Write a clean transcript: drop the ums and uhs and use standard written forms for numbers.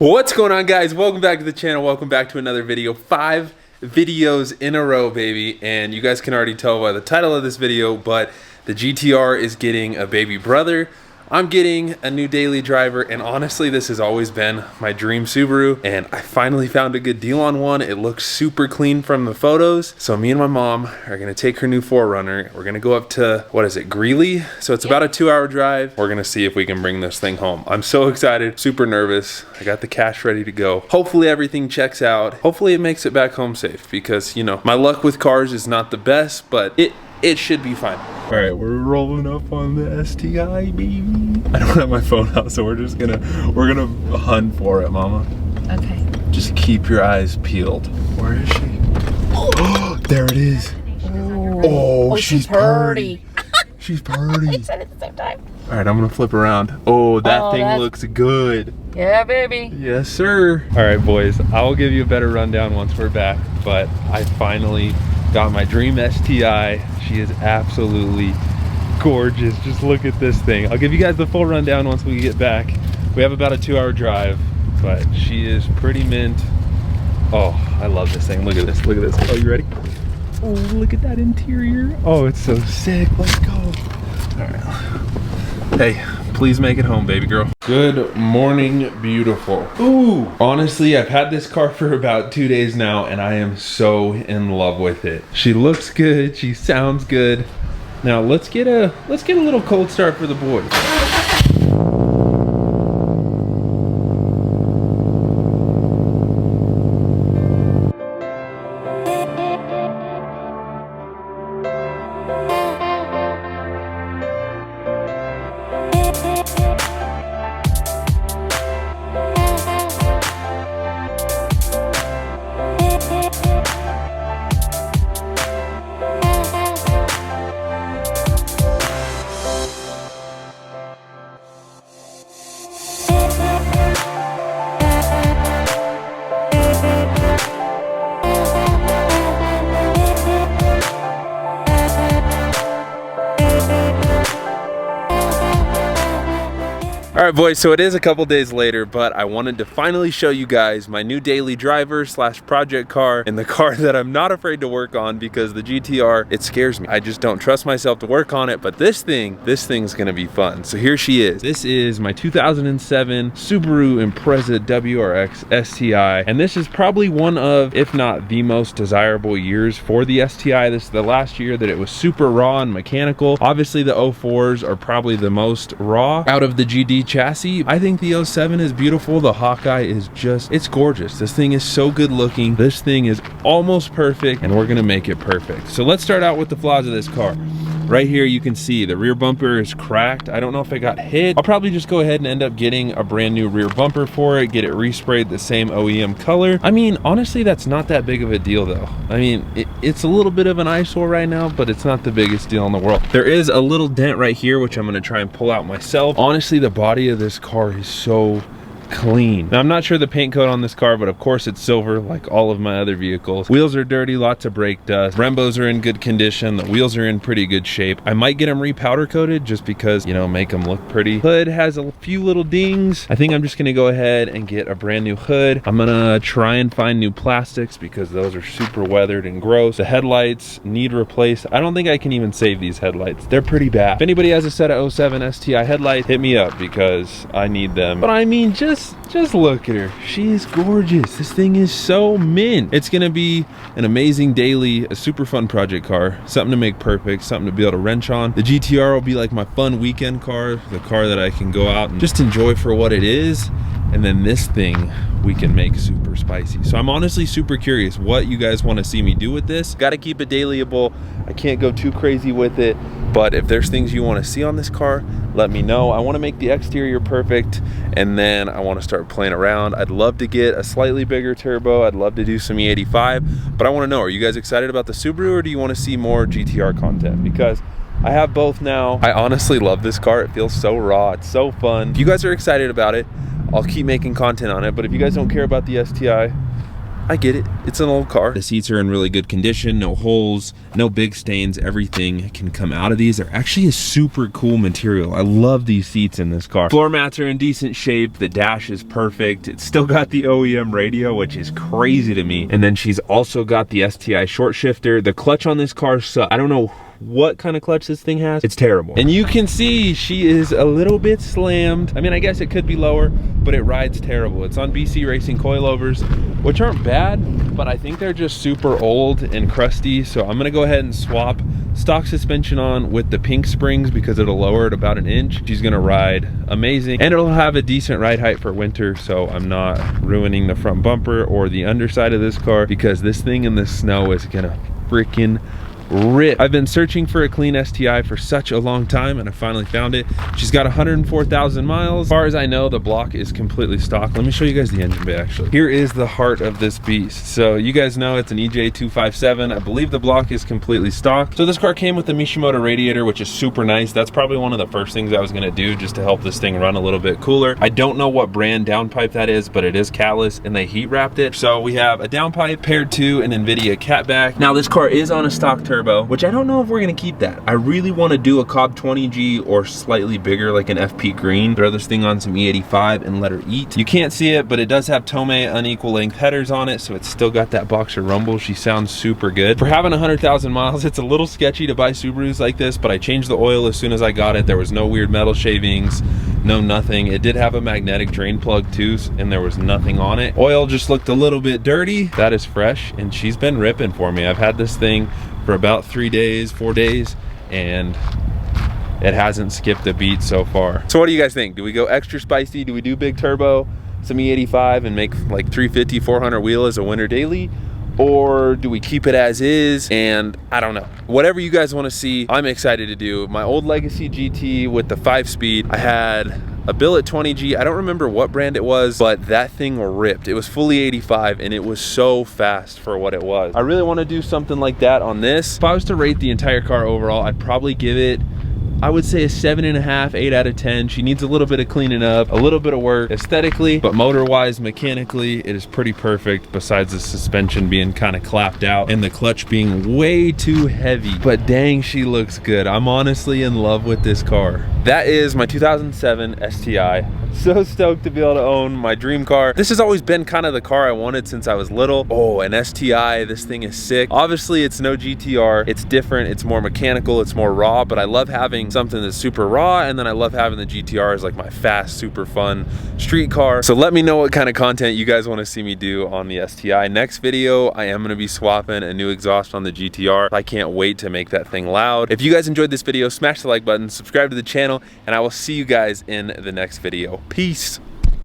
What's going on, guys? Welcome back to the channel. Welcome back to another video. 5 videos in a row, baby. And you guys can already tell by the title of this video, but the GTR is getting a baby brother. I'm getting a new daily driver, and honestly, this has always been my dream Subaru, and I finally found a good deal on one. It looks super clean from the photos. So me and my mom are gonna take her new 4Runner. We're gonna go up to, what is it, Greeley? So it's about a 2-hour drive. We're gonna see if we can bring this thing home. I'm so excited, super nervous. I got the cash ready to go. Hopefully everything checks out. Hopefully it makes it back home safe, because, you know, my luck with cars is not the best, but it should be fine. All right, we're rolling up on the STI, baby. I don't have my phone out, so we're gonna hunt for it, mama. Okay. Just keep your eyes peeled. Where is she? Oh, there it is. Oh, she's purty. She's purty. I said it at the same time. All right, I'm gonna flip around. Oh, that thing looks good. Yeah, baby. Yes, sir. All right, boys, I'll give you a better rundown once we're back, but I finally got my dream STI. She is absolutely gorgeous. Just look at this thing. I'll give you guys the full rundown once we get back. We have about a 2-hour drive, but she is pretty mint. Oh, I love this thing. Look at this, look at this. Oh, you ready? Oh, look at that interior. Oh, it's so sick. Let's go. All right. Hey, please make it home, baby girl. Good morning, beautiful. Ooh, honestly, I've had this car for about 2 days now, and I am so in love with it. She looks good, she sounds good. Now let's get a little cold start for the boys. All right, boys, so it is a couple days later, but I wanted to finally show you guys my new daily driver slash project car, and the car that I'm not afraid to work on, because the GTR, it scares me. I just don't trust myself to work on it, but this thing's gonna be fun. So here she is. This is my 2007 Subaru Impreza WRX STI, and this is probably one of, if not the most desirable years for the STI. This is the last year that it was super raw and mechanical. Obviously the 04s are probably the most raw out of the GD chassis. I think the 07 is beautiful. The Hawkeye is just, it's gorgeous. This thing is so good looking. This thing is almost perfect, and we're gonna make it perfect. So let's start out with the flaws of this car. Right here you can see the rear bumper is cracked. I don't know if it got hit. I'll probably just go ahead and end up getting a brand new rear bumper for it, get it resprayed the same OEM color. I mean, honestly, that's not that big of a deal though. I mean, it's a little bit of an eyesore right now, but it's not the biggest deal in the world. There is a little dent right here, which I'm gonna try and pull out myself. Honestly, the body of this car is so clean. Now, I'm not sure the paint coat on this car, but of course it's silver like all of my other vehicles. Wheels are dirty, lots of brake dust. Brembos are in good condition. The wheels are in pretty good shape. I might get them repowder coated just because, you know, make them look pretty. Hood has a few little dings. I think I'm just gonna go ahead and get a brand new hood. I'm gonna try and find new plastics because those are super weathered and gross. The headlights need replaced. I don't think I can even save these headlights. They're pretty bad. If anybody has a set of 07 STI headlights, hit me up because I need them. But I mean, just look at her. She's gorgeous. This thing is so mint. It's gonna be an amazing daily, a super fun project car, something to make perfect, something to be able to wrench on. The GTR will be like my fun weekend car, the car that I can go out and just enjoy for what it is. And then this thing we can make super spicy. So I'm honestly super curious what you guys want to see me do with this. Got to keep it dailyable. I can't go too crazy with it, but if there's things you want to see on this car, let me know. I want to make the exterior perfect, and then I want to start playing around. I'd love to get a slightly bigger turbo. I'd love to do some E85, but I want to know, are you guys excited about the Subaru, or do you want to see more GTR content? Because I have both now. I honestly love this car. It feels so raw. It's so fun. If you guys are excited about it, I'll keep making content on it. But if you guys don't care about the STI, I get it. It's an old car. The seats are in really good condition, no holes, no big stains. Everything can come out of these. They're actually a super cool material. I love these seats in this car. Floor mats are in decent shape. The dash is perfect. It's still got the OEM radio, which is crazy to me. And then she's also got the STI short shifter. The clutch on this car sucks. I don't know what kind of clutch this thing has. It's terrible. And you can see she is a little bit slammed. I mean, I guess it could be lower, but it rides terrible. It's on BC Racing coilovers, which aren't bad, but I think they're just super old and crusty. So I'm gonna go ahead and swap stock suspension on with the pink springs because it'll lower it about an inch. She's gonna ride amazing, and it'll have a decent ride height for winter, so I'm not ruining the front bumper or the underside of this car, because this thing in the snow is gonna freaking rip. I've been searching for a clean STI for such a long time, and I finally found it. She's got 104,000 miles. As far as I know, the block is completely stock. Let me show you guys the engine bay actually. Here is the heart of this beast. So you guys know it's an EJ257. I believe the block is completely stock. So this car came with the Mishimoto radiator, which is super nice. That's probably one of the first things I was gonna do just to help this thing run a little bit cooler. I don't know what brand downpipe that is, but it is catless, and they heat wrapped it. So we have a downpipe paired to an NVIDIA catback. Now this car is on a stock turbo, which I don't know if we're gonna keep that. I really wanna do a Cobb 20G or slightly bigger, like an FP Green. Throw this thing on some E85 and let her eat. You can't see it, but it does have Tomei unequal length headers on it, so it's still got that boxer rumble. She sounds super good. For having 100,000 miles, it's a little sketchy to buy Subarus like this, but I changed the oil as soon as I got it. There was no weird metal shavings, no nothing. It did have a magnetic drain plug too, and there was nothing on it. Oil just looked a little bit dirty. That is fresh, and she's been ripping for me. I've had this thing for about 3 days, 4 days, and it hasn't skipped a beat so far. So what do you guys think? Do we go extra spicy? Do we do big turbo, some E85, and make like 350, 400 wheel as a winter daily? Or do we keep it as is? And I don't know. Whatever you guys want to see, I'm excited to do. My old Legacy GT with the 5-speed, I had a Billet 20G. I don't remember what brand it was, but that thing ripped. It was fully 85, and it was so fast for what it was. I really want to do something like that on this. If I was to rate the entire car overall, I'd probably give it, I would say, a 7.5, 8 out of 10. She needs a little bit of cleaning up, a little bit of work aesthetically, but motor-wise, mechanically, it is pretty perfect, besides the suspension being kind of clapped out and the clutch being way too heavy. But dang, she looks good. I'm honestly in love with this car. That is my 2007 STI. So stoked to be able to own my dream car. This has always been kind of the car I wanted since I was little. Oh, an STI, this thing is sick. Obviously, it's no GTR. It's different, it's more mechanical, it's more raw, but I love having something that's super raw, and then I love having the GTR as like my fast, super fun street car. So let me know what kind of content you guys want to see me do on the STI. Next video, I am going to be swapping a new exhaust on the GTR. I can't wait to make that thing loud. If you guys enjoyed this video, smash the like button, subscribe to the channel, and I will see you guys in the next video. Peace.